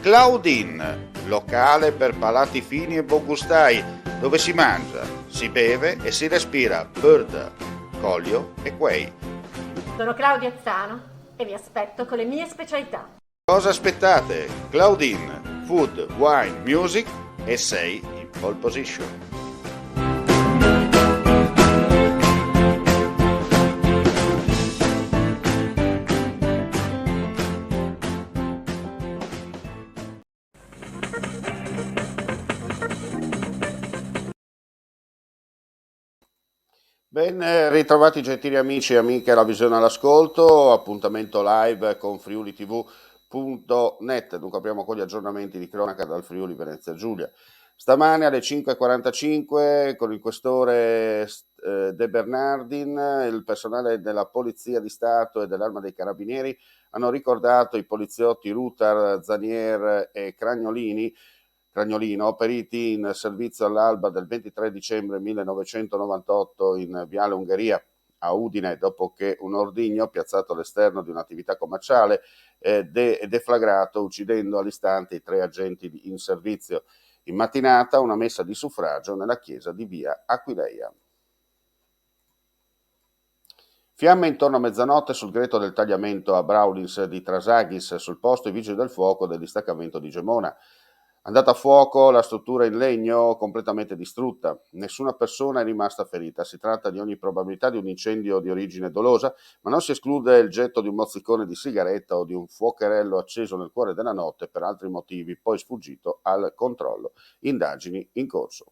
Claudine, locale per palati fini e buongustai, dove si mangia, si beve e si respira bird, Collio e Quay. Sono Claudia Azzano e vi aspetto con le mie specialità. Cosa aspettate? Claudine, food, wine, music e sei in pole position. Ben ritrovati gentili amici e amiche alla visione all'ascolto, appuntamento live con friulitv.net, dunque apriamo con gli aggiornamenti di cronaca dal Friuli Venezia Giulia. Stamane alle 5.45 con il questore De Bernardin, il personale della Polizia di Stato e dell'Arma dei Carabinieri hanno ricordato i poliziotti Rutar, Zanier e Cragnolino, periti in servizio all'alba del 23 dicembre 1998 in Viale Ungheria a Udine, dopo che un ordigno piazzato all'esterno di un'attività commerciale deflagrato, uccidendo all'istante i 3 agenti in servizio. In mattinata una messa di suffragio nella chiesa di via Aquileia. Fiamme intorno a mezzanotte sul greto del tagliamento a Braulins di Trasaghis, sul posto i vigili del fuoco del distaccamento di Gemona. Andata a fuoco la struttura in legno completamente distrutta, nessuna persona è rimasta ferita, si tratta di ogni probabilità di un incendio di origine dolosa, ma non si esclude il getto di un mozzicone di sigaretta o di un fuocherello acceso nel cuore della notte per altri motivi, poi sfuggito al controllo. Indagini in corso.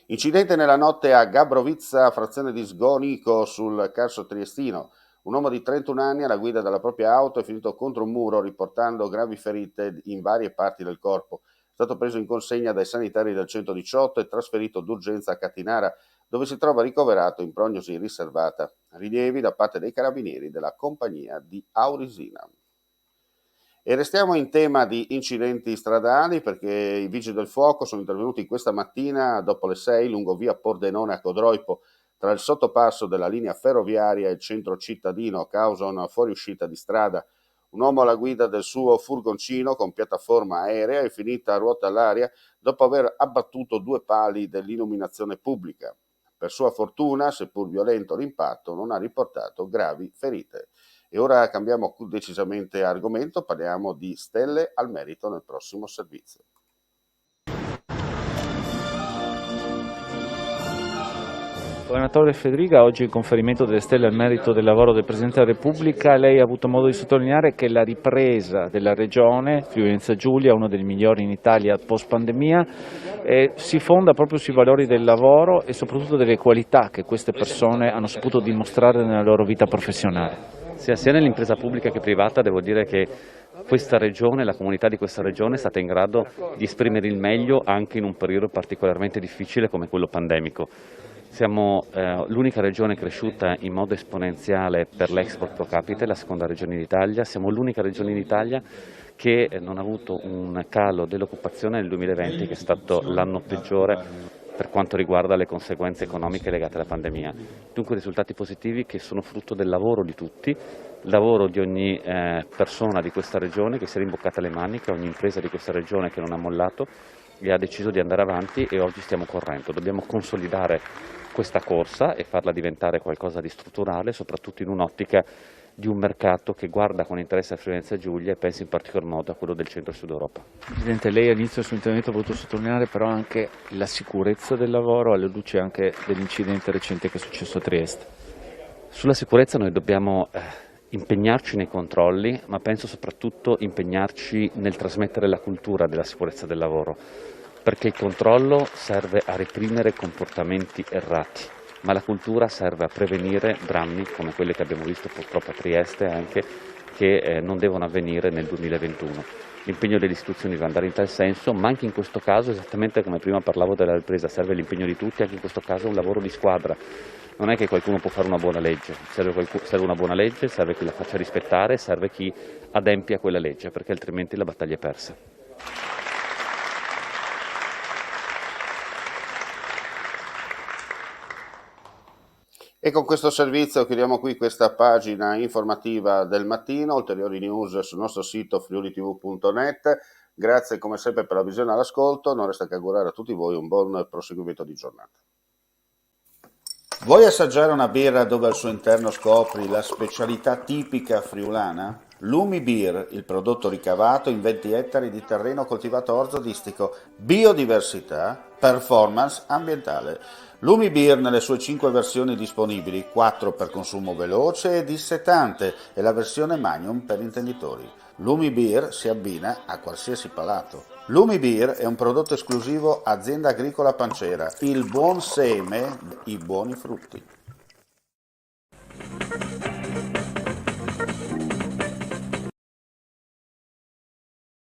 Incidente nella notte a Gabrovizza, frazione di Sgonico, sul Carso Triestino. Un uomo di 31 anni alla guida della propria auto è finito contro un muro riportando gravi ferite in varie parti del corpo. È stato preso in consegna dai sanitari del 118 e trasferito d'urgenza a Catinara, dove si trova ricoverato in prognosi riservata. Rilievi da parte dei carabinieri della compagnia di Aurisina. E restiamo in tema di incidenti stradali perché i vigili del fuoco sono intervenuti questa mattina dopo le 6 lungo via Pordenone a Codroipo, tra il sottopasso della linea ferroviaria e il centro cittadino a causa una fuoriuscita di strada. Un uomo alla guida del suo furgoncino con piattaforma aerea è finita a ruota all'aria dopo aver abbattuto 2 pali dell'illuminazione pubblica. Per sua fortuna, seppur violento l'impatto, non ha riportato gravi ferite. E ora cambiamo decisamente argomento, parliamo di stelle al merito nel prossimo servizio. Governatore Fedriga, oggi il conferimento delle stelle al merito del lavoro del Presidente della Repubblica. Lei ha avuto modo di sottolineare che la ripresa della regione, Friuli Venezia Giulia, uno dei migliori in Italia post pandemia, si fonda proprio sui valori del lavoro e soprattutto delle qualità che queste persone hanno saputo dimostrare nella loro vita professionale. Sia nell'impresa pubblica che privata, devo dire che questa regione, la comunità di questa regione è stata in grado di esprimere il meglio anche in un periodo particolarmente difficile come quello pandemico. Siamo l'unica regione cresciuta in modo esponenziale per l'export pro capite, la seconda regione d'Italia, siamo l'unica regione d'Italia che non ha avuto un calo dell'occupazione nel 2020, che è stato l'anno peggiore per quanto riguarda le conseguenze economiche legate alla pandemia. Dunque risultati positivi che sono frutto del lavoro di tutti, il lavoro di ogni persona di questa regione che si è rimboccata le maniche, ogni impresa di questa regione che non ha mollato e ha deciso di andare avanti, e oggi stiamo correndo. Dobbiamo consolidare questa corsa e farla diventare qualcosa di strutturale, soprattutto in un'ottica di un mercato che guarda con interesse a Friuli Venezia Giulia e pensa in particolar modo a quello del centro e sud Europa. Presidente, lei all'inizio del suo intervento ha voluto sottolineare però anche la sicurezza del lavoro alla luce anche dell'incidente recente che è successo a Trieste. Sulla sicurezza noi dobbiamo impegnarci nei controlli, ma penso soprattutto impegnarci nel trasmettere la cultura della sicurezza del lavoro, perché il controllo serve a reprimere comportamenti errati, ma la cultura serve a prevenire drammi come quelli che abbiamo visto purtroppo a Trieste, anche che non devono avvenire nel 2021. L'impegno delle istituzioni deve andare in tal senso, ma anche in questo caso, esattamente come prima parlavo della ripresa, serve l'impegno di tutti, anche in questo caso un lavoro di squadra. Non è che qualcuno può fare una buona legge, serve una buona legge, serve chi la faccia rispettare, serve chi adempia a quella legge, perché altrimenti la battaglia è persa. E con questo servizio chiudiamo qui questa pagina informativa del mattino. Ulteriori news sul nostro sito friulitv.net. Grazie come sempre per la visione e l'ascolto. Non resta che augurare a tutti voi un buon proseguimento di giornata. Vuoi assaggiare una birra dove al suo interno scopri la specialità tipica friulana? Lumi Beer, il prodotto ricavato in 20 ettari di terreno coltivato orzodistico, biodiversità, performance ambientale. Lumi Beer nelle sue 5 versioni disponibili, 4 per consumo veloce e dissetante e la versione Magnum per intenditori. Lumi Beer si abbina a qualsiasi palato. Lumi Beer è un prodotto esclusivo Azienda Agricola Pancera, il buon seme, i buoni frutti.